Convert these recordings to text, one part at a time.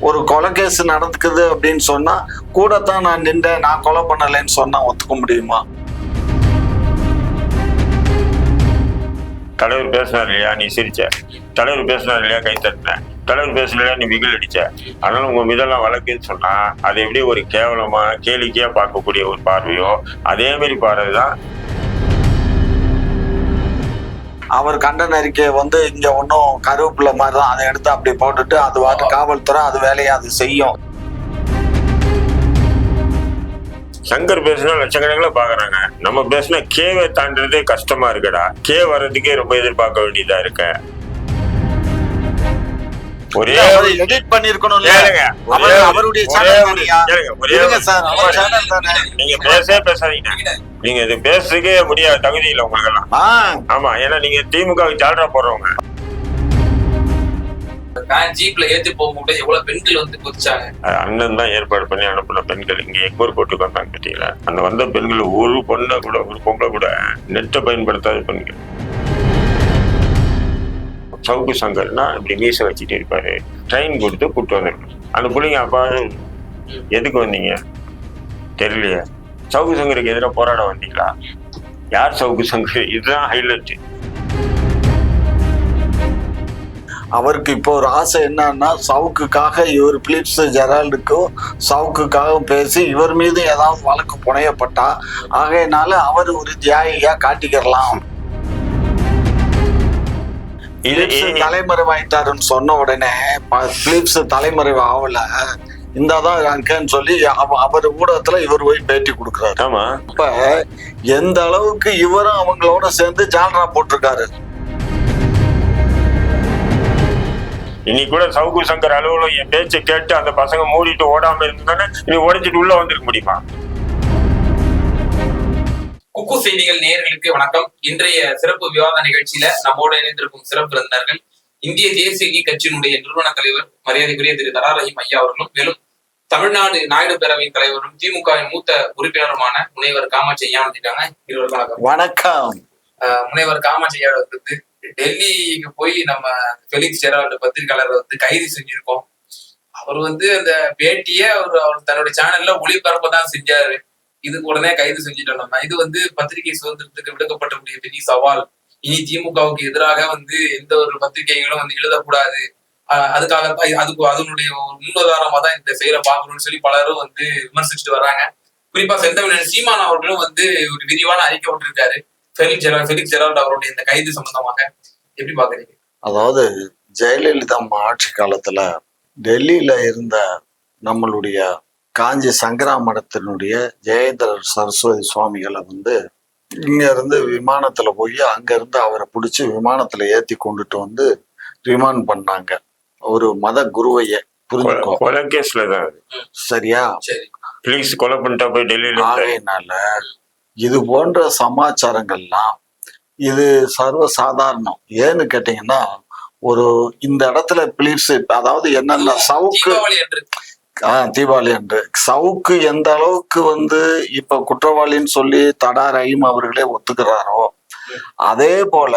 ஒரு கொலை கேஸ் நடக்குது அப்படின்னு சொன்னா கூடத்தான் நான் நின்றேன், நான் கொலை பண்ணலைன்னு சொன்னா ஒத்துக்க முடியுமா? தலைவர் பேசினார் இல்லையா நீ சிரிச்ச, தலைவர் பேசினார் இல்லையா கை தட்டின, தலைவர் பேசலையா நீ விகில் அடிச்ச. அதனால உங்க மீதெல்லாம் வழக்குன்னு சொன்னா அது எப்படி ஒரு கேவலமா கேளிக்கையா பார்க்கக்கூடிய ஒரு பார்வையோ அதே மாதிரி பார்வைதான். அவர் கண்டன அறிக்கையை இங்க ஒன்றும் கருவேப்பிலை மாதிரி தான், அதை எடுத்து அப்படி போட்டுட்டு அது வாட்டு காவல்துறை அது வேலையை அது செய்யும். சங்கர் பேசினா லட்சக்கணக்கில் பாக்குறாங்க, நம்ம பேசினா கேவை தாண்டதே கஷ்டமா இருக்குடா, கே வர்றதுக்கே ரொம்ப எதிர்பார்க்க வேண்டியதா இருக்க. ஒரே எடிட் பண்ணிருக்கணும், நீங்க பேசாதீங்க, நீங்க இது பேசுறதுக்கே முடியாது, தகுதி இல்லை உங்களுக்கு எல்லாம். ஆமா, ஏன்னா நீங்க திமுக ஜால்ரா போடுறவங்க. ஜீப்ல ஏத்தி போகும்போது எவ்வளவு பெண்கள் குதிச்சாங்க. அண்ணன் தான் ஏற்பாடு பண்ணி அனுப்பின பெண்கள் இங்க எக்மோர் கோட்டுக்கு வந்தாங்க பார்த்தீங்களா, அந்த வந்த பெண்கள் ஒரு பொண்ணை கூட ஒரு பொம்பளை கூட நெட்டை பயன்படுத்தாத பெண்கள். சவுக்கு சங்கர்னா இப்படி மீசை வச்சுட்டு இருப்பாரு, ட்ரெயின் கொடுத்து கூப்பிட்டு வந்துருக்கணும். அந்த பிள்ளைங்க அப்பா எதுக்கு வந்தீங்க தெரியலையே, சவுக்கு சங்கருக்கு எதிராக போராட வந்தீங்களா? யார் சவுக்கு சங்கர்? இதுதான் ஹைலைட். அவருக்கு இப்போ ஒரு ஆசை என்னன்னா, சவுக்குக்காக இவர் பிலிப்ஸ் ஜெரால்டுக்கும் சவுக்குக்காக பேசி இவர் மீது ஏதாவது வழக்கு புனையப்பட்டா ஆகையினால அவர் ஒரு தியாகியா காட்டிக்கிறலாம். தலைமறைவாயிட்டாருன்னு சொன்ன உடனே பிலிப்ஸ் தலைமறைவு ஆகல, இந்தாதான் இருக்கேன்னு சொல்லி அவர் ஊடகத்துல இவர் போய் பேட்டி கொடுக்குறாரு. ஆமா, அப்ப எந்த அளவுக்கு இவரும் அவங்களோட சேர்ந்து ஜால்ரா போட்டிருக்காரு. இன்னைக்கு கூட சவுக்கு சங்கர் அலுவலகம் என் பேச்சை கேட்டு அந்த பசங்க மூடிட்டு ஓடாம இருந்தானே நீ உடைச்சிட்டு உள்ள வந்திருக்க முடியுமா? குக்கு செய்திகள் நேயர்களுக்கு வணக்கம். இன்றைய சிறப்பு விவாத நிகழ்ச்சியில நம்மோடு இணைந்திருக்கும் சிறப்பு விருந்தினர்கள் இந்திய தேசிய கட்சியினுடைய நிறுவன தலைவர் மரியாதைக்குரிய திரு தரா ரஹீம் ஐயா அவர்களும், மேலும் தமிழ்நாடு நாயுடு பேரவையின் தலைவரும் திமுகவின் மூத்த உறுப்பினருமான முனைவர் காமாட்சி ஐயா வந்துட்டாங்க. இருவருக்கும் வணக்கம். முனைவர் காமாட்சி ஐயா டெல்லிக்கு போய் நம்ம ஃபெலிக்ஸ் ஜெரால்டு பத்திரிகையாளர் கைது செஞ்சிருக்கோம். அவர் அந்த பேட்டியை அவர் தன்னுடைய சேனல்ல ஒளிபரப்பதான் செஞ்சாரு. இதுக்கு உடனே கைது செஞ்சிட்டோம். நம்ம இது பத்திரிகை சுதந்திரத்துக்கு விடுக்கப்பட்டக்கூடிய பெரிய சவால். இனி திமுகவுக்கு எதிராக எந்த ஒரு பத்திரிகைகளும் எழுதக்கூடாது. அதுக்காக அதனுடைய முன்னுதாரணமா தான் இந்த செயலை பார்க்கணும்னு சொல்லி பலரும் விமர்சிச்சுட்டு வர்றாங்க. குறிப்பா செந்தமிழன் சீமான் அவர்களும் ஒரு விரிவான அறிக்கை விட்டுருக்காரு ஃபெலிக்ஸ் ஜெரால்டு அவருடைய இந்த கைது சம்பந்தமாக. எப்படி பாக்குறீங்க? அதாவது ஜெயலலிதா ஆட்சி காலத்துல டெல்லியில இருந்த நம்மளுடைய காஞ்சி சங்கரா மடத்தினுடைய ஜெயேந்திரர் சரஸ்வதி சுவாமிகளை இங்க இருந்து விமானத்துல போய் அங்க இருந்து அவரை பிடிச்சி விமானத்துல ஏத்தி கொண்டுட்டு ரிமாண்ட் பண்ணாங்க. ஒரு மத குருவைய புரிஞ்சுக்கோ, கொலை கேஸ்ல தான். சரியா? பிளீஸ் கொலை பண்ணிட்டா போய் டெல்லியில. ஆகையினால இது போன்ற சமாச்சாரங்கள்லாம் இது சர்வ சாதாரணம். ஏன்னு கேட்டீங்கன்னா, ஒரு இந்த இடத்துல பிலிப்ஸ் அதாவது என்னன்னா சவுக்கு தீபாவளி என்று சவுக்கு எந்த அளவுக்கு இப்ப குற்றவாளின்னு சொல்லி தடா ரஹீம் அவர்களே ஒத்துக்கிறாரோ அதே போல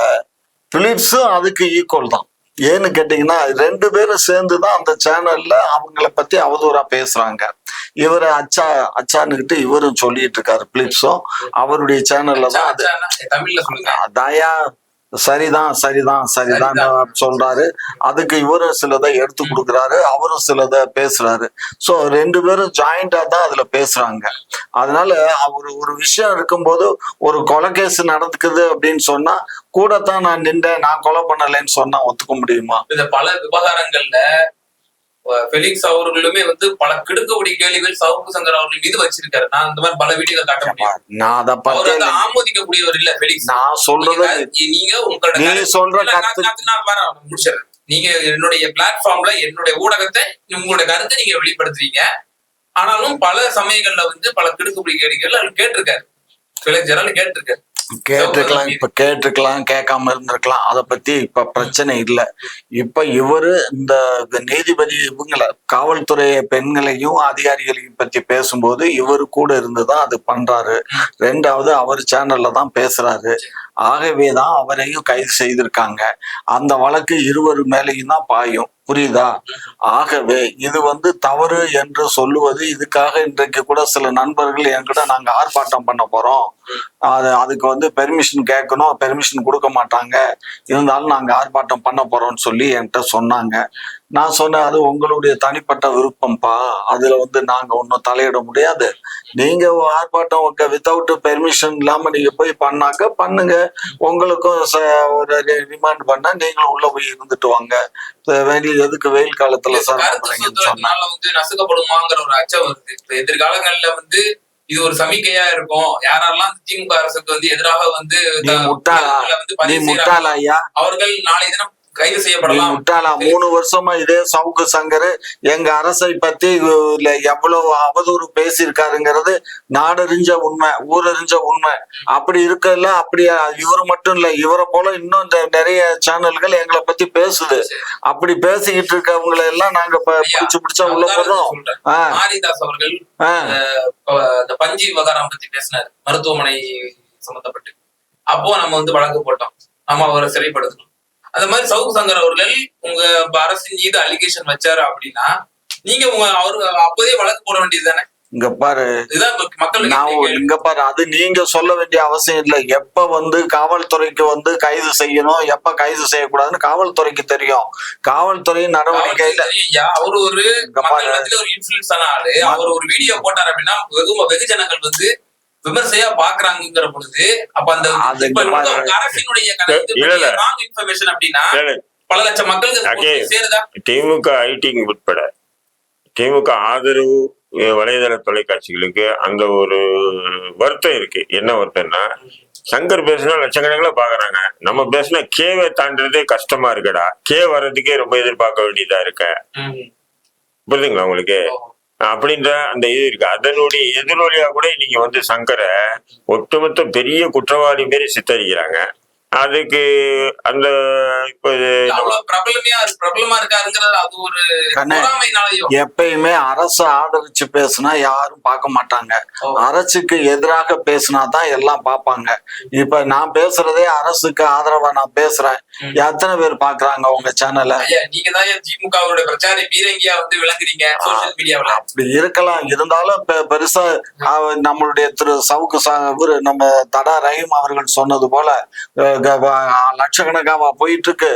பிலிப்ஸும் அதுக்கு ஈக்குவல் தான். ஏன்னு கேட்டீங்கன்னா, ரெண்டு பேரும் சேர்ந்துதான் அந்த சேனல்ல அவங்கள பத்தி அவதூறா பேசுறாங்க. இவரு அச்சான்னுகிட்டு இவரும் சொல்லிட்டு இருக்காரு. பிலிப்ஸும் அவருடைய சேனல்ல தான் தயா சரிதான் சொல்றாரு. அதுக்கு இவரும் சிலதை எடுத்து கொடுக்குறாரு, அவரும் சிலதை பேசுறாரு. சோ ரெண்டு பேரும் ஜாயிண்டா தான் அதுல பேசுறாங்க. அதனால அவர் ஒரு விஷயம் இருக்கும்போது ஒரு கொலை கேஸ் நடக்குது அப்படின்னு சொன்னா கூடத்தான் நான் நின்றேன், நான் கொலை பண்ணலைன்னு சொன்னா ஒத்துக்க முடியுமா? இந்த பல விவகாரங்கள்ல ஃபெலிக்ஸ் அவர்களுமே பல கிடுக்கக்கூடிய கேள்விகள் சவுக்கு சங்கர் அவர்கள் மீது வச்சிருக்காரு. நான் இந்த மாதிரி பல வீடியோகள் காட்ட முடியும். நான் அதை பத்தி ஆமோதிக்கக்கூடியவர் இல்ல ஃபெலிக்ஸ். நான் சொல்றது நீங்க முடிச்சிடறேன். நீங்க என்னுடைய பிளாட்ஃபார்ம்ல என்னுடைய ஊடகத்தை உங்களுடைய கருத்தை நீங்க வெளிப்படுத்துறீங்க. ஆனாலும் பல சமயங்கள்ல பல கிடுக்கக்கூடிய கேள்விகள் அவர் கேட்டிருக்காரு. ஃபெலிக்ஸ் ஜெரால்டு கேட்டிருக்கலாம், கேட்காம இருந்திருக்கலாம். அதை பத்தி இப்ப பிரச்சனை இல்லை. இப்ப இவரு இந்த நீதிபதி இவங்களை காவல்துறை பெண்களையும் அதிகாரிகளையும் பத்தி பேசும்போது இவரு கூட இருந்துதான் அது பண்றாரு. ரெண்டாவது அவர் சேனல்ல தான் பேசுறாரு. ஆகவேதான் அவரையும் கைது செய்திருக்காங்க. அந்த வழக்கு இருவர் மேலையும் தான் பாயும். புரியுதா? ஆகவே இது வந்து தவறு என்று சொல்லுவது, இதுக்காக இன்றைக்கு கூட சில நண்பர்கள் என்கிட்ட நாங்க ஆர்ப்பாட்டம் பண்ண போறோம், அதுக்கு வந்து பெர்மிஷன் கேட்கணும், பெர்மிஷன் கொடுக்க மாட்டாங்க, இருந்தாலும் நாங்க ஆர்ப்பாட்டம் பண்ண போறோம்னு சொல்லி என்கிட்ட சொன்னாங்க. நான் சொன்னேன், அது உங்களுடைய தனிப்பட்ட விருப்பம்ப்பா, அதுல வந்து நாங்க ஒன்றும் தலையிட முடியாது. நீங்க ஆர்ப்பாட்டம் வித்தவுட் பெர்மிஷன் இல்லாம நீங்க போய் பண்ணாக்க பண்ணுங்க, உங்களுக்கும் ஒரு ரிமாண்ட் பண்ணா நீங்களும் உள்ள போய் இருந்துட்டு வாங்க, வெளியே எதுக்கு வெயில் காலத்துல சார் வந்து நசுக்கப்படுமாங்கிற ஒரு அச்சம் வருது. இப்ப எதிர்காலங்கள்ல வந்து இது ஒரு சமிக்கையா இருக்கும். யாரெல்லாம் திமுக அரசுக்கு வந்து எதிராக வந்து முட்டாளா ஐயா, அவர்கள் நாளை தினம் கைது செய்யப்படலாம். முட்டாளா? 3 வருஷமா இதே சவுக்கு சங்கர் எங்க அரசை பத்தி எவ்வளவு அவதூறு பேசியிருக்காருங்கிறது நாடறிஞ்ச உண்மை, ஊரறிஞ்ச உண்மை. அப்படி இருக்கல, அப்படி இவரு மட்டும் இல்ல, இவரை போல இன்னும் நிறைய சேனல்கள் எங்களை பத்தி பேசுது. அப்படி பேசிக்கிட்டு இருக்கவங்களை எல்லாம் நாங்க பிடிச்சா உள்ள போடுறோம். மாரிதாஸ் அவர்கள் பஞ்சி விவகாரம் பத்தி பேசினார், மருத்துவமனை சம்பந்தப்பட்டு. அப்போ நம்ம வந்து வழக்கு போட்டோம், நம்ம அவரை சிறைப்படுத்தணும். அந்த மாதிரி சவுக்கு சங்கர் அவர்கள் உங்க அரசின் மீது அலிகேஷன் வச்சாரு அப்படின்னா நீங்க அவரு அப்போதே வழக்கு போட வேண்டியது தானே? இங்க பாரு, இங்க பாரு, அது நீங்க சொல்ல வேண்டிய அவசியம் இல்லை. எப்ப வந்து காவல்துறைக்கு வந்து கைது செய்யணும், எப்ப கைது செய்யக்கூடாதுன்னு காவல்துறைக்கு தெரியும். காவல்துறை நடவடிக்கையில அவரு ஒரு இன்ஃபுளுன்ஸ் ஆளு, அவர் ஒரு வீடியோ போட்டார் அப்படின்னா வெகுஜனங்கள் வந்து விமர்சையா பாக்குறாங்கிற பொழுது, அப்ப அந்த அரசினுடைய இன்ஃபர்மேஷன் அப்படின்னா பல லட்சம் மக்களுக்கு சேருதா? திமுக ஐடி உட்பட திமுக ஆதரவு வலைதள தொலைக்காட்சிகளுக்கு அங்க ஒரு வருத்தம் இருக்கு. என்ன வருத்தம்னா, சங்கர் பேசினா லட்சக்கணக்கில் பாக்குறாங்க, நம்ம பேசினா கேவை தாண்டதே கஷ்டமா இருக்குடா, கே வர்றதுக்கே ரொம்ப எதிர்பார்க்க வேண்டியதா இருக்க. புரியுதுங்களா உங்களுக்கு? அப்படின்ற அந்த இது இருக்கு. அதனுடைய எதிரொலியா கூட இன்னைக்கு வந்து சங்கரை ஒட்டுமொத்த பெரிய குற்றவாளி மாரி சித்தரிக்கிறாங்க. அதுக்கு அந்த எப்பயுமே அரசு ஆதரிச்சு பேசுனா யாரும் பார்க்க மாட்டாங்க, அரசுக்கு எதிராக பேசினாதான் எல்லாம் பார்ப்பாங்க. இப்ப நான் பேசுறதே அரசுக்கு ஆதரவா நான் பேசுறேன், எத்தனை பேர் பாக்குறாங்க உங்க சேனலை? நீங்க தான் திமுகவுடைய பிரச்சார பீரங்கியா வந்து விளங்குறீங்க சோஷியல் மீடியாவுல. அப்படி இருக்கலாம், இருந்தாலும் பெருசா நம்மளுடைய திரு சவுக்கு நம்ம தடா ரஹீம் அவர்கள் சொன்னது போல லட்சக்கணக்காவா போயிட்டு இருக்கு.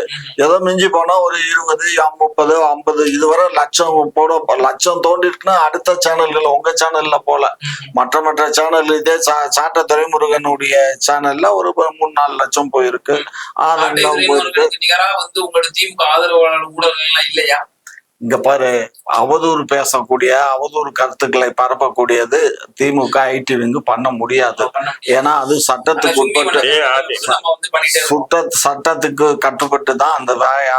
ஏதோ மிஞ்சி போனா ஒரு 20, 30, 50 இதுவரை லட்சம் தோண்டிட்டுனா அடுத்த சேனல்கள் உங்க சேனல்ல போல மற்ற சேனல் இதே சாட்ட துரைமுருகனுடைய சேனல்ல ஒரு 3-4 லட்சம் போயிருக்கு. நிகரா வந்து உங்களோட திமுக ஆதரவாளர் ஊடகங்கள்லாம் இல்லையா? இங்க பாரு, அவதூறு பேசக்கூடிய அவதூறு கருத்துக்களை பரப்பக்கூடியது திமுக ஐடி விங்கு பண்ண முடியாது. ஏன்னா அது சட்டத்துக்கு சட்டத்துக்கு கட்டுப்பட்டு தான் அந்த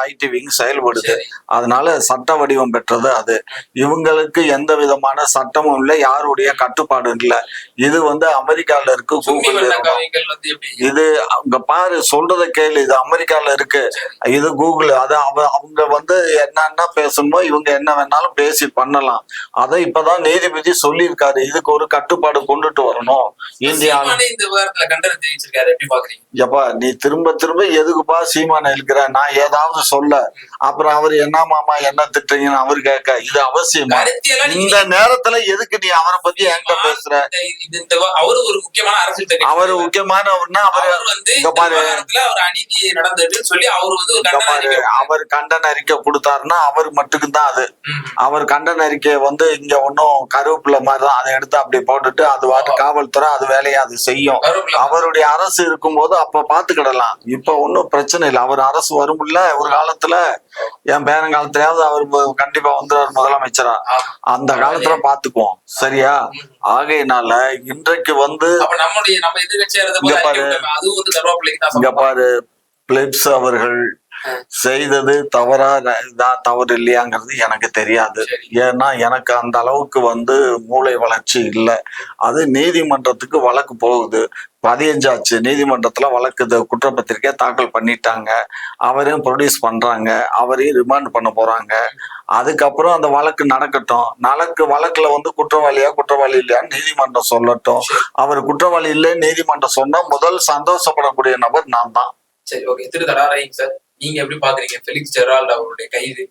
ஐடி விங் செயல்படுது. அதனால சட்ட வடிவம் பெற்றது அது. இவங்களுக்கு எந்த விதமான சட்டமும் இல்லை, யாருடைய கட்டுப்பாடு இல்லை. இது வந்து அமெரிக்கால இருக்கு, கூகுள் இது அங்க பாரு, சொல்றத கேளு, இது அமெரிக்கால இருக்கு, இது கூகுள். அது அவங்க வந்து என்னன்னா பேசணும், இவங்க என்ன வேணாலும் பேசி பண்ணலாம். அதை இப்பதான் நீதிபதி சொல்லியிருக்காரு, இதுக்கு ஒரு கட்டுப்பாடு கொண்டுட்டு வரணும். இந்தியாவில எப்பா நீ திரும்ப திரும்ப எதுக்குப்பா சீமான இருக்கிற? நான் ஏதாவது சொல்ல அப்புறம் அவர் என்ன மாமா என்ன திட்டுறீங்கன்னு அவர் கேட்க இது அவசியமா? இந்த நேரத்துல எதுக்கு நீ அவரை பத்தி என்கிட்ட பேசுற? அவரு ஒரு முக்கியமான அரசியல், அவரு முக்கியமானவர்னா அவர் கண்டன அறிக்கை கொடுத்தாருன்னா அவர் மட்டும் தான் அது. அவர் கண்டன அறிக்கை வந்து இங்க ஒன்னும் கருவேப்பிலை மாதிரிதான், அதை எடுத்து அப்படி போட்டுட்டு அது வாட்டு காவல்துறை அது வேலையை அது செய்யும். அவருடைய அரசு இருக்கும்போது அப்ப பாத்துக்கிடலாம், இப்ப ஒன்னும் பிரச்சனை இல்லை. அவர் அரசு வரும்ல ஒரு காலத்துல, என் பேரங்காலத்திலயாவது அவர் கண்டிப்பா வந்து முதலமைச்சரா, அந்த காலத்துல பாத்துக்குவோம், சரியா? ஆகையினால இன்றைக்கு வந்து இங்க பாரு, பிலிப்ஸ் அவர்கள் செய்தது தவறா தவறு இல்லையாங்கிறது எனக்கு தெரியாது. ஏன்னா எனக்கு அந்த அளவுக்கு வந்து மூளை வளர்ச்சி இல்லை. அது நீதிமன்றத்துக்கு வழக்கு போகுது, 15 ஆச்சு, நீதிமன்றத்துல வழக்கு குற்றப்பத்திரிக்கை தாக்கல் பண்ணிட்டாங்க, அவரையும் ப்ரொடியூஸ் பண்றாங்க, அவரையும் ரிமாண்ட் பண்ண போறாங்க. அதுக்கப்புறம் அந்த வழக்கு நடக்கட்டும், வழக்குல வந்து குற்றவாளி இல்லையான்னு நீதிமன்றம் சொல்லட்டும். அவர் குற்றவாளி இல்லை நீதிமன்றம் சொன்னா முதல் சந்தோஷப்படக்கூடிய நபர் நான் தான். சரி, ஓகே. திரு தடாரஹீம் சார், நீங்க எப்படி பாக்குறீங்க ஃபெலிக்ஸ் ஜெரால்ட் அவருடைய கைது?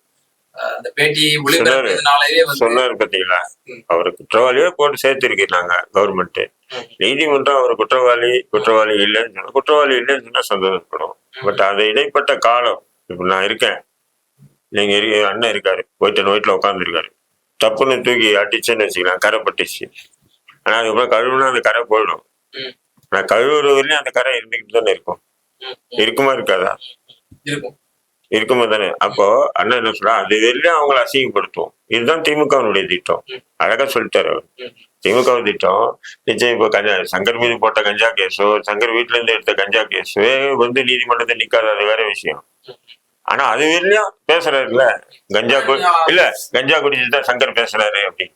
அந்த பேட்டி ஒளிபரப்புனாலே வந்து சொன்னாரு பாத்தீங்களா, ம். அவரு குற்றவாளியே போட்டு சேர்த்திருக்கு நாங்க கவர்மெண்ட். நீதிமன்றம் அவர் குற்றவாளி இல்லைன்னு சொன்னா குற்றவாளி இல்லைன்னு சொன்னா சந்தோஷப்படும். பட் அது இடைப்பட்ட காலம். இப்ப நான் இருக்கேன், நீங்க அண்ணன் இருக்காரு, ஒயிட் ஒயிட்ல உட்காந்துருக்காரு, தப்புன்னு தூக்கி அடிச்சேன்னு வச்சுக்கலாம், கரை பட்டுச்சு. ஆனா அதுக்கப்புறம் கழுவுனா அந்த கரை போயிடும். ம். ஆனா கழுவுற வரையும் அந்த கரை இருந்துகிட்டு தானே இருக்கும். இருக்குமா இருக்காதா? இருக்கும். இருக்குமா தானே? அப்போ அண்ணன் என்ன சொல்றா, அது வெளியும் அவங்களை அசிங்கப்படுத்தும். இதுதான் திமுகவுடைய திட்டம். அழகா சொல்லிட்டாரு அவர். திமுக திட்டம் நிச்சயம். இப்போ சங்கர் மீது போட்ட கஞ்சா கேஸோ, சங்கர் வீட்டுல இருந்து எடுத்த கஞ்சா கேஸோ வந்து நீதிமன்றத்தை நிக்காது, அது வேற விஷயம். ஆனா அது வெளியும் பேசுறாருல்ல, இல்ல கஞ்சா குடிச்சுதான் சங்கர் பேசுறாரு அப்படி.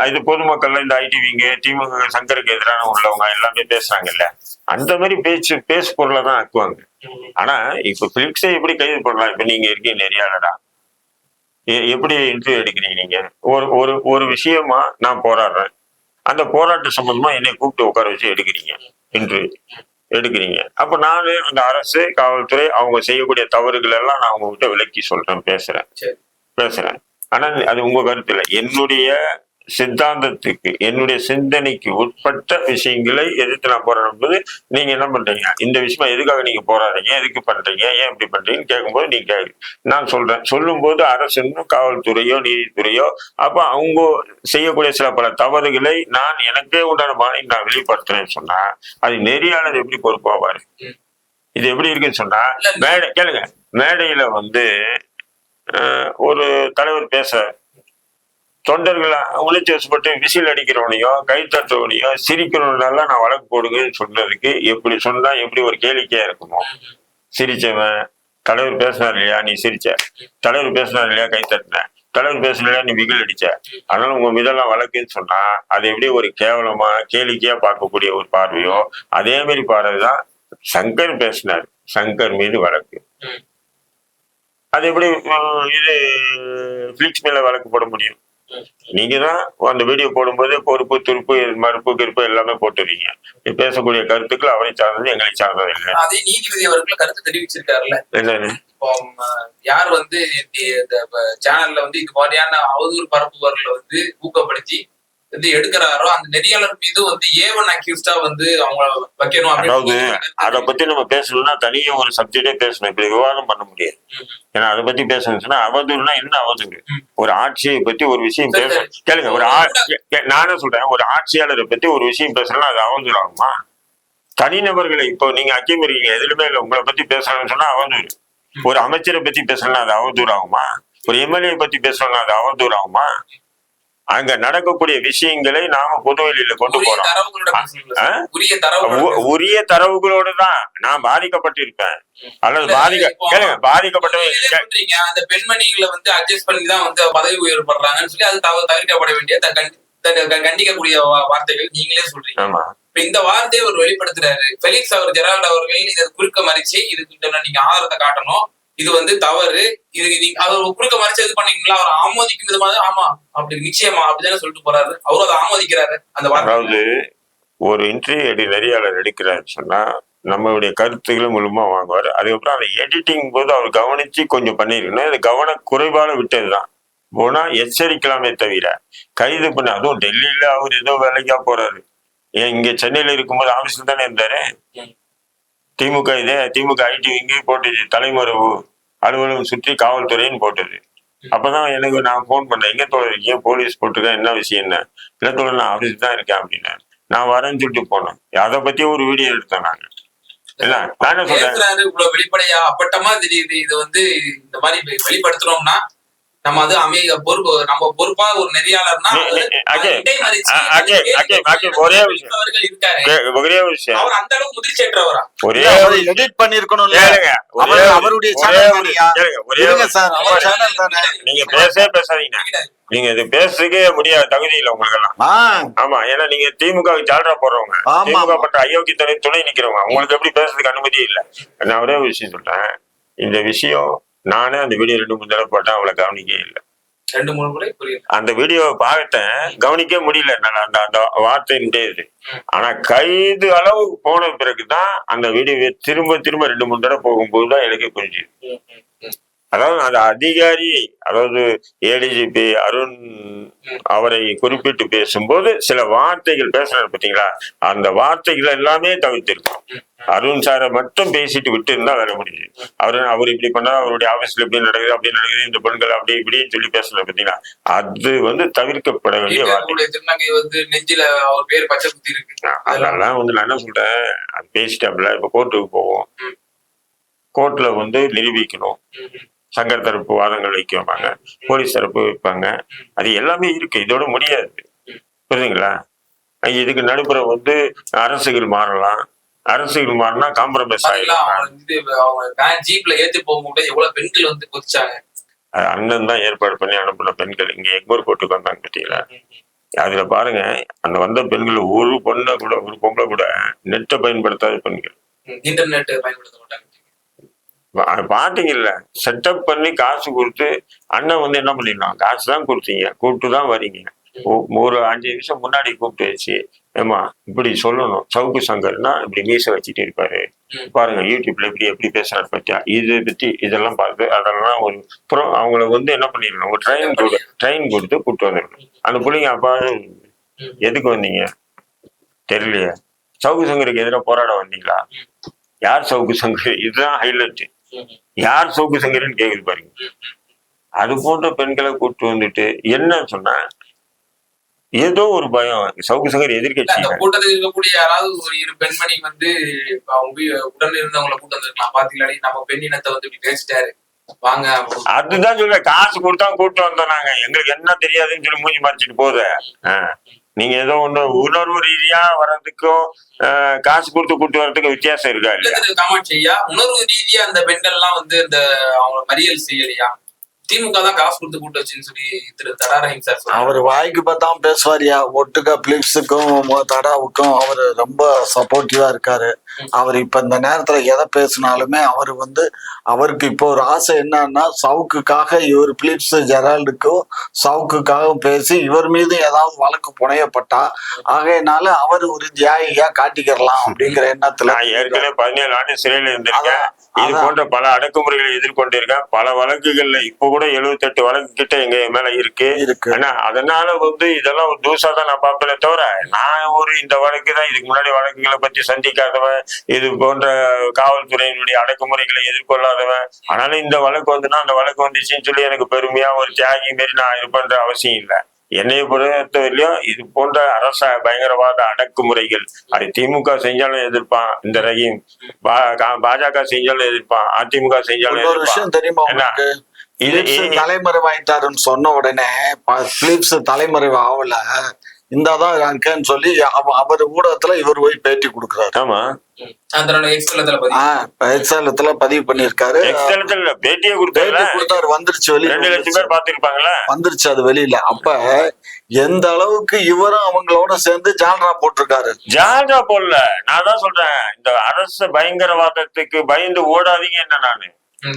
இது பொதுமக்கள் இந்த ஐடிவிங்க திமுக சங்கருக்கு எதிரான உள்ளவங்க எல்லாமே பேசுறாங்கல்ல, அந்த மாதிரி பேசு பொருளை தான் ஆக்குவாங்க. ஆனா இப்ப பிலிக்ஸை எப்படி கைது பண்ணலாம்? இப்ப நீங்க இருக்கீங்க நெறியாளரா, எப்படி இன்டர்வியூ எடுக்கிறீங்க? நீங்க ஒரு விஷயமா நான் போராடுறேன், அந்த போராட்ட சம்பந்தமா என்னை கூப்பிட்டு உட்கார வச்சு எடுக்கிறீங்க, இன்டர்வியூ எடுக்கிறீங்க. அப்ப நானு அந்த அரசு காவல்துறை அவங்க செய்யக்கூடிய தவறுகள் எல்லாம் நான் உங்ககிட்ட விளக்கி சொல்றேன், பேசுறேன். ஆனா அது உங்க கருத்து இல்லை. என்னுடைய சித்தாந்தத்துக்கு என்னுடைய சிந்தனைக்கு உட்பட்ட விஷயங்களை எதிர்த்து நான் போராடும்போது நீங்க என்ன பண்றீங்க, இந்த விஷயமா எதுக்காக நீங்க போராடுறீங்க, எதுக்கு பண்றீங்க, ஏன் இப்படி பண்றீங்கன்னு கேட்கும்போது நீங்க நான் சொல்றேன். சொல்லும் போது அரசுன்னு காவல்துறையோ நீதித்துறையோ அப்ப அவங்க செய்யக்கூடிய சில பல தவறுகளை நான் எனக்கே உண்டான பாணியில் நான் வெளிப்படுத்துறேன்னு சொன்னா அது நெறியாளர் எப்படி பொறுப்பாவாரு? இது எப்படி இருக்குன்னு சொன்னா, கேளுங்க, மேடையில வந்து ஒரு தலைவர் பேச தொண்டர்களை உணர்ச்சி வசப்பட்டு விசில் அடிக்கிறவனையோ கை தட்டுறவனையோ சிரிக்கிறவனால நான் வழக்கு போடுங்கன்னு சொன்னதுக்கு எப்படி சொன்னா எப்படி ஒரு கேளிக்கையா இருக்குமோ? சிரிச்சவன் தலைவர் பேசினார் இல்லையா நீ சிரிச்ச, தலைவர் பேசினார் இல்லையா கை தட்டின, தலைவர் பேசலையா நீ விகில் அடிச்ச, அதனால உங்க மீதெல்லாம் வழக்குன்னு சொன்னா அது எப்படி ஒரு கேவலமா கேளிக்கையா பார்க்கக்கூடிய ஒரு பார்வையோ அதே மாதிரி பார்வைதான் சங்கர் பேசினார், சங்கர் மீது வழக்கு. அது எப்படி இது பிளிக்ஸ் மேல வழக்கு போட முடியும்? நீங்க தான் அந்த வீடியோ போடும்போது பொறுப்பு துருப்பு மறுப்பு கிருப்பு எல்லாமே போட்டுறீங்க. பேசக்கூடிய கருத்துக்கள் அவரை சார்ந்தது எங்களை சார்ந்தது இல்லை. அதே நீதிபதி அவர்கள் கருத்து தெரிவிச்சிருக்காருல்ல, என்னன்னு யார் வந்து இந்த சேனல்ல வந்து இது மாதிரியான அவதூறு பரப்புபவர்களை வந்து ஊக்கப்படுத்தி வந்து எடுக்கிறாரோ அந்த நெறியாளர் மீது வந்து A1 அக்யூஸ்டா வந்து அவங்க வைக்கணும். அதாவது அதை பத்தி நம்ம பேசணும்னா தனியா ஒரு சப்ஜெக்டே பேசணும், இப்படி விவாதம் பண்ண முடியாது. ஏன்னா அதை பத்தி பேசணும்னா அவதூறுனா என்ன அவதூறு? ஒரு ஆட்சியை பத்தி ஒரு விஷயம் பேச கேளுங்க, நானே சொல்றேன், ஒரு ஆட்சியாளரை பத்தி ஒரு விஷயம் பேசணும்னா அது அவதூறு ஆகுமா? தனிநபர்களை இப்போ நீங்க அக்கியம் இருக்கீங்க எதுலுமே இல்லை, உங்களை பத்தி பேசணும்னு சொன்னா அவதூறு. ஒரு அமைச்சரை பத்தி பேசணும்னா அது அவதூறு ஆகுமா? ஒரு எம்எல்ஏ பத்தி பேசணும்னா அது அவதூறு ஆகுமா? அங்க நடக்கக்கூடிய விஷயங்களை நாம பொதுவெளியில கொண்டு போறோம். உரிய தரவுகளோடு தான் நான் பாதிக்கப்பட்டிருப்பேன் அல்லது பாதிக்கப்பட்டவங்க அந்த பெண்மணிகளை வந்து அட்ஜஸ்ட் பண்ணி தான் வந்து பதவி உயர்வு பண்றாங்கன்னு சொல்லி அது தவிர்க்கப்பட வேண்டிய கண்டிக்கக்கூடிய வார்த்தைகள் நீங்களே சொல்றீங்க. இப்ப இந்த வார்த்தையை அவர் வெளிப்படுத்துறாரு. பெலிக்ஸ் அவர் ஜெரால்ட் அவர்கள் இதை குறுக்க மறிச்சு இதுக்கு நீங்க ஆதாரத்தை காட்டணும், இது வந்து தவறு, இது அவர் குறுக்க மறைச்சு இது பண்ணீங்களா அவர் ஆமோதிக்கும் விதமாக ஆமா அப்படி நிச்சயமா அப்படிதானே சொல்லிட்டு போறாரு. அவரும் அதை ஆமோதிக்கிறாரு. அந்த அதாவது ஒரு இன்டர்வியூ நெறியாளர் எடுக்கிறாருன்னு சொன்னா நம்மளுடைய கருத்துக்களை மூலமா வாங்குவாரு. அதுக்கப்புறம் அந்த எடிட்டிங் போது அவர் கவனிச்சு கொஞ்சம் பண்ணிருக்கணும். அது கவன குறைபாடு விட்டதுதான். போனா எச்சரிக்கலாமே தவிர கைது பண்ண, அதுவும் டெல்லியில அவர் ஏதோ வேலைக்கா போறாரு. ஏன் இங்க சென்னையில இருக்கும்போது ஆபீஸ்ல தானே இருந்தாரு. திமுக ஐடி விங்க போட்டுச்சு, தலைமறைவு அலுவலகம் சுற்றி காவல்துறைன்னு போட்டது. அப்பதான் எனக்கு நான் போன் பண்ணேன், எங்க தோழர் ஏன் போலீஸ் போட்டிருக்கேன், என்ன விஷயம் என்ன? இல்லை தோழர் நான் ஆபீஸ் தான் இருக்கேன் அப்படின்னு நான் வரேன்னு சொல்லிட்டு போனேன். அதை பத்தி ஒரு வீடியோ எடுத்தேன் நாங்க. நான் என்ன சொல்றேன், இவ்வளவு வெளிப்படையா அப்பட்டமா தெரியுது. இது வந்து இந்த மாதிரி வெளிப்படுத்துறோம்னா நம்ம அது பொறுப்பு, நம்ம பொறுப்பா ஒரு நெறியாளர்னா ஒரே விஷயம் அவர் அந்த அளவுக்கு முதிர்ச்சியற்றவரா எடிட் பண்ணிருக்கணும். அவருடைய நீங்க பேசாதீங்க, நீங்க இது பேசுறதுக்கே முடியாத தகுதி இல்லை உங்களுக்கு எல்லாம். ஆமா, ஏன்னா நீங்க திமுக ஜால்ரா போடுறவங்க, திமுக பட்ட அயோக்கியத்தனை துணை நிக்கிறவங்க, உங்களுக்கு எப்படி பேசுறதுக்கு அனுமதி இல்லை. நான் ஒரே விஷயம் சொல்றேன், இந்த விஷயம் நானே அந்த வீடியோ 2-3 தடவை போட்டேன், அவளை கவனிக்கவே இல்லை. 2-3 முறை அந்த வீடியோவை பார்த்தேன், கவனிக்க முடியல அந்த வார்த்தை இது. ஆனா கைது அளவுக்கு போன பிறகுதான் அந்த வீடியோவை திரும்ப 2-3 தடவை போகும்போதுதான் எனக்கு புரிஞ்சுது. அதாவது அந்த அதிகாரி, அதாவது ஏடிஜிபி அருண் அவரை குறிப்பிட்டு பேசும்போது சில வார்த்தைகள் பேசுறாரு பார்த்தீங்களா, அந்த வார்த்தைகள் எல்லாமே தவிர்த்திருக்கோம். அருண் சாரை மட்டும் பேசிட்டு விட்டு இருந்தா வேற முடியுது. அவர் இப்படி பண்ணா, அவருடைய ஆபீஸ்ல இப்படி நடக்குது அப்படி நடக்குது, இந்த பெண்கள் அப்படி இப்படின்னு சொல்லி பேசுறாரு பார்த்தீங்களா, அது தவிர்க்கப்பட வேண்டிய வார்த்தை. திருநங்கை நெஞ்சில அவர் பேர் பச்சை குத்தி இருக்கு. அதெல்லாம் நான் என்ன சொல்றேன், அது பேசிட்டாப்ல. இப்ப கோர்ட்டுக்கு போவோம், கோர்ட்ல நிரூபிக்கணும். சங்கர் தரப்பு வாதங்கள் வைக்குவாங்க, போலீஸ் தரப்பு வைப்பாங்க, அது எல்லாமே இருக்கு. இதோட முடியாது, புரியுதுங்களா? இதுக்கு நடுப்புற அரசுகள் மாறலாம், அரசுகள் மாறினா காம்ப்ரமைஸ் ஆயிடலாம். ஜீப்ல ஏத்தி போகும்போது எவ்வளவு பெண்கள் கொதிச்சாங்க. அண்ணன் தான் ஏற்பாடு பண்ணி அனுப்புன பெண்கள் இங்க எக்மோர் கோர்ட்டுக்கு வந்தாங்க பார்த்தீங்களா. அதுல பாருங்க, அந்த வந்த பெண்கள் ஒரு பொம்பளை கூட நெட்டை பயன்படுத்தாத பெண்கள், இன்டர்நெட் பயன்படுத்த மாட்டாங்க. பாத்தீங்கல்ல, செட்டப் பண்ணி காசு கொடுத்து அண்ணன் என்ன பண்ணிடலாம், காசு தான் கொடுத்தீங்க, கூப்பிட்டு தான் வரீங்க, ஒரு 5 நிமிஷம் முன்னாடி கூப்பிட்டு வச்சு, ஏமா இப்படி சொல்லணும், சவுக்கு சங்கர்னா இப்படி மீசை வச்சுட்டு இருப்பாரு பாருங்க, யூடியூப்ல எப்படி பேசுறாரு பத்தியா, இதை பத்தி இதெல்லாம் பார்த்து அதெல்லாம் அவங்கள என்ன பண்ணிடணும், ஒரு ட்ரெயின் கொடுத்து கூப்பிட்டு வந்துடணும். அந்த பிள்ளைங்க அப்பா எதுக்கு வந்தீங்க தெரியலையே, சவுக்கு சங்கருக்கு எதிராக போராட வந்தீங்களா, யார் சவுக்கு சங்கர், இதுதான் ஹைலைட், யார் சவுக்கு சங்கர்ன்னு கேக்குது பாருங்க. அது போன்ற பெண்களை கூப்பிட்டு என்ன சொன்ன, ஏதோ ஒரு பயம். சவுக்கு சங்கர் எதிர்கட்சி கூட்டத்தில் இருக்கக்கூடிய யாராவது ஒரு 2 பெண்மணி அவங்க உடன் இருந்தவங்களை கூட்டம் வந்துருக்கலாம். பாத்தீங்களா, நம்ம பெண் இனத்தை இப்படி பேசிட்டாரு வாங்க, அதுதான் சொல்ற, காசு கொடுத்தா கூப்பிட்டு வந்தோம் நாங்க, எங்களுக்கு என்ன தெரியாதுன்னு சொல்லி மூஞ்சி மறைச்சிட்டு போகுது. நீங்க ஏதோ உணர்வு ரீதியா வர்றதுக்கும் காசு கொடுத்து கூட்டு வர்றதுக்கு வித்தியாசம் இருக்கா இல்லையா? காமாட்சியா, உணர்வு ரீதியா அந்த பெண்கள் எல்லாம் இந்த அவங்க மறியல் செய்யலையா? திமுக தான் காசு கொடுத்து கூட்டு வச்சுன்னு சொல்லி திரு தடாரஹிம் சார் அவர் வாய்க்கு பார்த்தாம பேசுவாரியா. ஒட்டுக்கா பிலிப்ஸுக்கும் தடாவுக்கும் அவர் ரொம்ப சப்போர்ட்டிவா இருக்காரு. அவர் இப்ப இந்த நேரத்துல எதை பேசினாலுமே அவருக்கு இப்போ ஒரு ஆசை என்னன்னா, சவுக்குக்காக இவர் பிலிப்ஸ் ஜெரால்டுக்கும் சவுக்குக்காகவும் பேசி இவர் மீது ஏதாவது வழக்கு புனையப்பட்டா ஆகையினால அவர் ஒரு தியாகியா காட்டிக்கிறலாம் அப்படிங்கிற எண்ணத்துல. ஏற்கனவே 17 ஆண்டு சிறையில இருந்திருக்கேன், இது போன்ற பல அடக்குமுறைகளை எதிர்கொண்டிருக்கேன், பல வழக்குகள்ல இப்ப கூட 78 வழக்கு கிட்ட எங்க மேல இருக்கு. ஆனா அதனால இதெல்லாம் ஒரு தூசா தான் நான் பார்ப்பேனே தவிர, நான் இந்த வழக்கு தான், இதுக்கு முன்னாடி வழக்குகளை பத்தி சந்திக்காதவன், இது போன்ற காவல்துறையினுடைய அடக்குமுறைகளை எதிர்கொள்ளாதவன். ஆனாலும் இந்த வழக்கு அந்த வழக்கு வந்துச்சுன்னு சொல்லி எனக்கு பெருமையா ஒரு தியாகி மாரி நான் இருப்பேன்ற அவசியம் இல்லை. என்னைய பொறுத்தவரையிலும் இது போன்ற அரச பயங்கரவாத அடக்குமுறைகள், அது திமுக செஞ்சாலும் எதிர்ப்பான் இந்த ரஹீம், பாஜக செஞ்சாலும் எதிர்ப்பான், அதிமுக செஞ்சாலும் விஷயம் தெரியுமா, தலைமறைவாயிட்டாருன்னு சொன்ன உடனே பிலிப்ஸ் தலைமறைவு ஆகல, இந்தாதான் இருக்கேன்னு சொல்லி அவர் ஊடகத்துல இவர் போய் பேட்டி கொடுக்குறாரு. ஆமா, எக்ஸலத்துல பதிவு பண்ணிருக்காரு, பேட்டியே கொடுத்தாரு, வந்துருச்சு வெளியில, 2 லட்சம் பேர் பாத்துருப்பாங்களா, வந்துருச்சு அது வெளியில. அப்ப எந்த அளவுக்கு இவரும் அவங்களோட சேர்ந்து ஜால்ரா போட்டிருக்காரு. ஜால்ரா போடல, நான் தான் சொல்றேன், இந்த அரசு பயங்கரவாதத்துக்கு பயந்து ஓடாதீங்க, என்ன நானு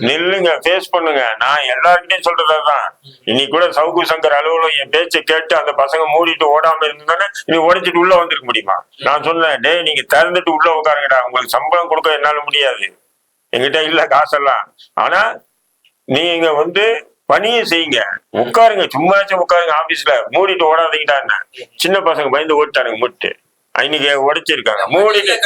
நில்லுங்க, ஃபேஸ் பண்ணுங்க. நான் எல்லாருக்கிட்டையும் சொல்றதுதான். இன்னைக்கு கூட சவுக்கு சங்கர் அலுவலகம் என் பேச்சை கேட்டு அந்த பசங்க மூடிட்டு ஓடாம இருந்தானே, நீ உடைச்சிட்டு உள்ள வந்துருக்க முடியுமா? நான் சொன்னேன், டே நீங்க திறந்துட்டு உள்ள உட்காருங்கடா, உங்களுக்கு சம்பளம் கொடுக்க என்னால முடியாது, என்கிட்ட இல்ல காசெல்லாம், ஆனா நீங்க பணியை செய்யுங்க, உட்காருங்க, சும்மாச்சும் உட்காருங்க, ஆபீஸ்ல மூடிட்டு ஓடாதீங்கடா. என்ன சின்ன பசங்க பயந்து ஓட்டானுங்க முட்டு, இன்னைக்கு உடைச்சிருக்காங்க மூடிட்டு.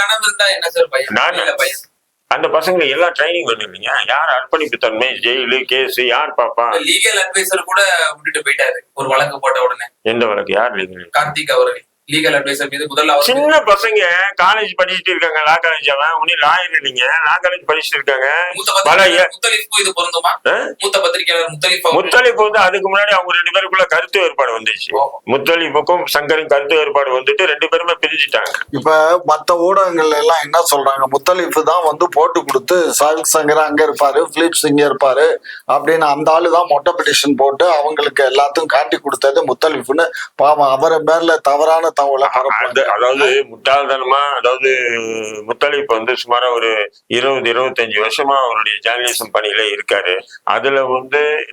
அந்த பசங்களை எல்லாம் ட்ரைனிங் பண்ணுவீங்க, யார் அர்ப்பணிப்பு தன்மை, ஜெயிலு கேஸ் யார் பாப்பா? லீகல் அட்வைசர் கூட விட்டுட்டு போயிட்டாரு ஒரு வழக்கு போட்ட உடனே. எந்த வழக்கு? யார் லீகல்? கார்த்திக் அவர்கள் லீகல் அட்வைசர் மீது முதல்ல சின்ன பசங்க காலேஜ் படிச்சுட்டு இருக்காங்க, லா காலேஜ், அவன் உனி லாயர் இல்லைங்க, லா காலேஜ் படிச்சுட்டு இருக்காங்க. இது பொருந்துமா? மூத்த பத்திரிகையாளர் முத்தலிப் அதுக்கு முன்னாடி அவங்க 2 பேருக்குள்ள கருத்து வேறுபாடு வந்துச்சு, முத்தலிப்புக்கும் சங்கரும் கருத்து வேறுபாடு 2 பேருமே பிரிஞ்சுட்டாங்க. இப்ப மத்த ஊடகங்கள்ல எல்லாம் என்ன சொல்றாங்க, முத்தலிப் தான் போட்டு கொடுத்து சவுக் சங்கர் அங்க இருப்பாரு, பிலிப்ஸ் இங்க இருப்பாரு அப்படின்னு அந்த ஆளுதான் மொட்டை பெட்டிஷன் போட்டு அவங்களுக்கு எல்லாத்தையும் காட்டி கொடுத்தது முத்தலிப்னு. பாவம், அவரை பேர்ல தவறான அதாவது முட்டாள்தனமா, அதாவது முத்தலிப் சுமாரா ஒரு 20-25 வருஷமா அவருடைய ஜேர்னலிசம் பணியில இருக்காரு. அதுல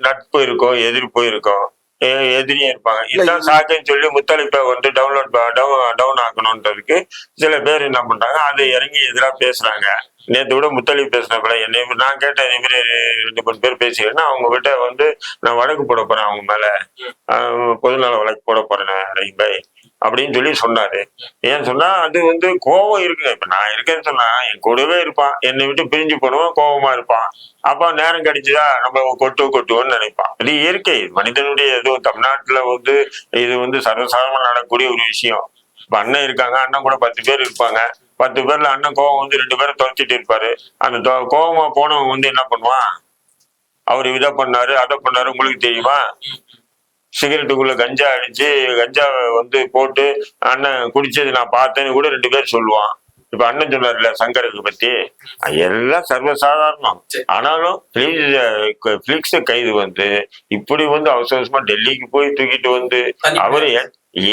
நட்பு இருக்கும், எதிர்ப்பு இருக்கும். எதிரியும் இருப்பாங்க. இதுதான் சாக்குன்னு சொல்லி முத்தலிப்பை வந்து டவுன் ஆக்கணுன்றதுக்கு சில பேர் என்ன பண்றாங்க, அது இறங்கி எதிராக பேசுறாங்க. நேற்று கூட முத்தலிப் பேசினப்பல என்னை நான் கேட்ட இதே மாதிரி 2-3 பேர் பேசிக்கிறேன்னா அவங்க கிட்ட வந்து நான் வழக்கு போட போறேன், அவங்க மேல பொதுநல வழக்கு போட போறேன் ரஹீம் அப்படின்னு சொல்லி சொன்னாரு. ஏன்னு சொன்னா அது வந்து கோபம் இருக்குங்க. இப்ப நான் இருக்கேன்னு சொன்னா என் கூடவே இருப்பான், என்னை விட்டு பிரிஞ்சு போனவன் கோபமா இருப்பான். அப்ப நேரம் கிடைச்சுதா நம்ம கொட்டுவோம்னு நினைப்பான். இது இயற்கை, மனிதனுடைய எதுவும் தமிழ்நாட்டுல வந்து இது வந்து சர்வசாதாரணமா நடக்கக்கூடிய ஒரு விஷயம். இப்ப அண்ணன் இருக்காங்க, அண்ணன் கூட 10 பேர் இருப்பாங்க. 10 பேர்ல அண்ணன் கோபம் வந்து 2 பேரை துரத்திட்டு இருப்பாரு. அந்த கோபமா போனவன் வந்து என்ன பண்ணுவான், அவரு இதை பண்ணாரு அதை பண்ணாரு உங்களுக்கு தெரியுமா? சிகரெட்டுக்குள்ள கஞ்சா அடிச்சு கஞ்சாவை வந்து போட்டு அண்ணன் குடிச்சது நான் பார்த்தேன்னு கூட 2 பேர் சொல்லுவான். இப்ப அண்ணன் சொன்னார்ல சங்கருக்கு பத்தி, எல்லாம் சர்வசாதாரணம். ஆனாலும் பிளிக்ஸ் கைது வந்து இப்படி வந்து அவசரமா டெல்லிக்கு போய் தூக்கிட்டு வந்து அவரு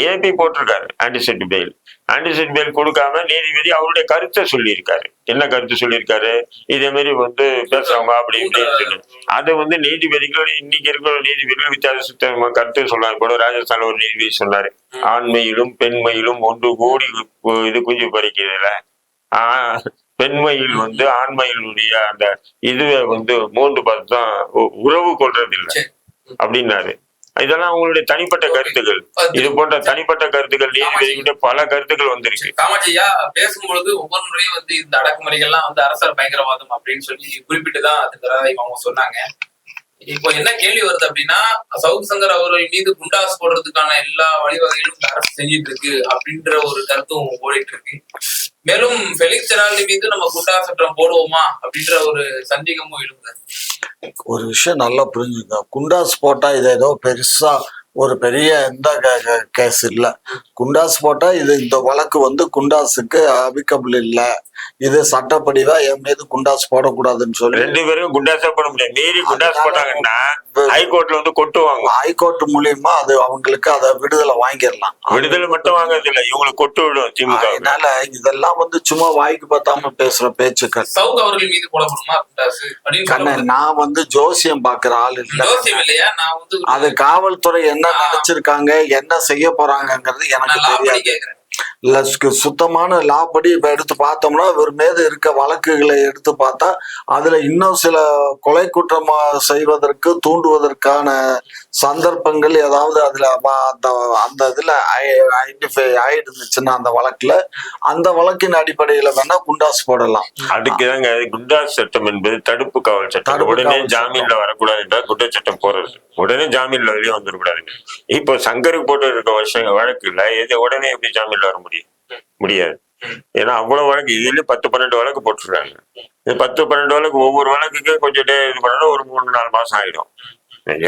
ஏபி போட்டிருக்காரு ஆன்டிசைட் பெயில் கொடுக்காம நீதிபதி அவருடைய கருத்தை சொல்லியிருக்காரு. என்ன கருத்து சொல்லியிருக்காரு, இதே மாதிரி வந்து பேசுறவங்க அப்படி இப்படின்னு சொல்லி அதை வந்து நீதிபதிகள் இன்னைக்கு இருக்கிற நீதிபதிகள் வித்தியாச கருத்து சொன்னாங்க. கூட ராஜஸ்தான் ஒரு நீதிபதி சொன்னாரு, ஆண்மையிலும் பெண்மையிலும் 1 கோடி இது குஞ்சு பறிக்கிறதுல பெண்மையில் வந்து ஆண்மையினுடைய அந்த இதுவை வந்து 3 பதம் உறவு கொள்றது இல்லை அப்படின்னாரு. இதெல்லாம் அவங்களுடைய தனிப்பட்ட கருத்துக்கள். இது போன்ற தனிப்பட்ட கருத்துக்கள் நீதிபதிகிட்ட பல கருத்துக்கள் வந்திருக்கு. காமாட்சியா பேசும்பொழுது ஒவ்வொரு முறையும் வந்து இந்த அடக்குமுறைகள்லாம் வந்து அரசியல் பயங்கரவாதம் அப்படின்னு சொல்லி குறிப்பிட்டுதான் அதுக்கு அவங்க சொன்னாங்க. இப்போ என்ன கேள்வி வருது அப்படின்னா, சவுக் சங்கர் அவர்கள் மீது குண்டாஸ் போடுறதுக்கான எல்லா வழிவகைகளும் அரசு செஞ்சிட்டு இருக்கு அப்படின்ற ஒரு கருத்தும் ஓடிட்டு இருக்கு. மேலும் ஃபெலிக்ஸ் ஜெரால்டு மீது நம்ம குண்டாஸ் சட்டம் போடுவோமா அப்படின்ற ஒரு சந்தேகமும் எழுது. ஒரு விஷயம் நல்லா புரிஞ்சுங்க, குண்டாஸ் போட்டா இது ஏதோ பெருசா ஒரு பெரிய எந்த கேஸ் இல்ல. குண்டாஸ் போட்டா இது இந்த வழக்கு வந்து குண்டாஸுக்கு அபிகபிள் இல்ல, இது சட்டப்படிதான் என் மீது குண்டாஸ் போடக்கூடாதுன்னு சொல்லி 2 பேரும் குண்டாஸா போட முடியாது. மீறி குண்டாஸ் போட்டாங்கன்னா ஹைகோர்ட்ல வந்து கொட்டுவாங்க. ஹைகோர்ட் மூலியமா அது அவங்களுக்கு அதை விடுதலை வாங்கிடலாம். விடுதலை மட்டும் வாங்குறது இல்ல, இவங்களுக்கு கொட்டு விடும் திமுக. அதனால இதெல்லாம் வந்து சும்மா வாய்க்கு பார்த்தாம பேசுற பேச்சுக்கள். சவுக் அவர்கள் மீது போடப்படுமா குண்டாஸ்? நான் வந்து ஜோசியம் பாக்குற ஆள் இல்ல. ஜோசியம் இல்லையா, நான் வந்து அது காவல்துறை என்ன நினைச்சிருக்காங்க என்ன செய்ய போறாங்கிறது எனக்கு தெரியாது. சுத்தமான லா படி இப்ப எடுத்து பார்த்தோம்னா இவர் மீது இருக்க வழக்குகளை எடுத்து பார்த்தா அதுல இன்னும் சில கொலை குற்றமா செய்வதற்கு தூண்டுவதற்கான சந்தர்ப்பங்கள் ஏதாவது அதுல அந்த இதுல ஐடென்டிஃபை ஆயிடுச்சுன்னா அந்த வழக்கின் அடிப்படையில வேணா குண்டாஸ் போடலாம். அதுக்குதாங்க குண்டாஸ் சட்டம் என்பது தடுப்பு காவல் சட்டம். உடனே ஜாமீன்ல வரக்கூடாது என்றால் குற்ற சட்டம் போறது, உடனே ஜாமீன்ல வெளியே வந்துடக்கூடாதுங்க. இப்போ சங்கருக்கு போட்டு இருக்க வழக்கு இல்ல, எது உடனே எப்படி ஜாமீன்ல வர முடியாது. ஏன்னா அவ்வளவு வழக்கு, இதுல 10-12 வழக்கு போட்டுருக்காங்க. 10-12 வழக்கு, ஒவ்வொரு வழக்குக்கு கொஞ்சம் இது பண்ணணும், ஒரு 3-4 மாசம் ஆயிடும்.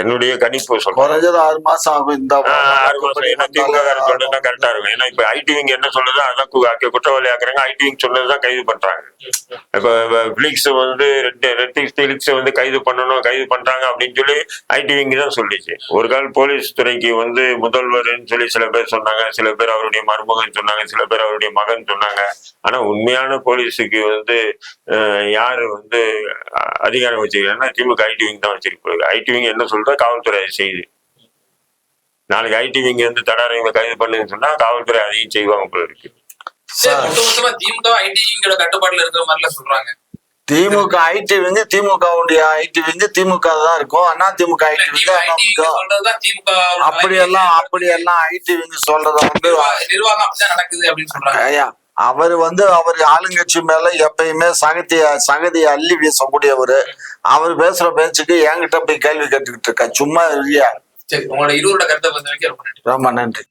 என்னுடைய கணிப்பு சொல்றேன், குறைஞ்சது 6 மாசம் ஆகும். இந்த 6 மாசம். ஏன்னா திமுக சொல்றதுதான் கரெக்டா இருக்கும். ஏன்னா இப்ப ஐடி விங் என்ன சொல்லுதோ அதான் குற்றவாளி ஆக்குறாங்க. ஐடி விங் சொன்னதுதான் கைது பண்றாங்க. இப்ப பிளிக்ஸ் வந்து பிளிக்ஸ் வந்து கைது பண்றாங்க அப்படின்னு சொல்லி ஐடி விங் தான் சொல்லிச்சு. ஒரு கால் போலீஸ் துறைக்கு வந்து முதல்வர்ன்னு சொல்லி சில பேர் சொன்னாங்க, சில பேர் அவருடைய மருமகன் சொன்னாங்க, சில பேர் அவருடைய மகன் சொன்னாங்க. ஆனா உண்மையான போலீஸுக்கு வந்து யாரு வந்து அதிகாரம் வச்சிருக்காங்கன்னா திமுக ஐடி விங் தான் வச்சிருக்கு. ஐடி விங் என்ன சொல்ற, காவல்துறை செய்யுது. நாளைக்கு ஐடி விங் வந்து தடாரங்களை கைது பண்ணுன்னு சொன்னா காவல்துறை அதையும் செய்வாங்க போல இருக்கு. திமுக ஐடி விங்கோட கட்டுப்பாட்டுல இருக்கிற மாதிரிலாம் சொல்றாங்க. திமுக ஐடி விங்கு திமுகவுடைய ஐடி விங்கு திமுக தான் இருக்கும். அண்ணா திமுக ஐடி விங்கு அப்படியெல்லாம் ஐடி விங்கு சொல்றத வந்து நிர்வாகம் அப்படிதான் நடக்குது அப்படின்னு சொல்றாங்க. அவர் வந்து ஆளுங்கட்சி மேல எப்பயுமே சகதியை அள்ளி வீசக்கூடியவரு. அவர் பேசுற பேச்சுக்கு என்கிட்ட போய் கேள்வி கேட்டுக்கிட்டு இருக்கா, சும்மா இல்லையா? சரி, உங்களோட 20 கருத்தை ரொம்ப நன்றி.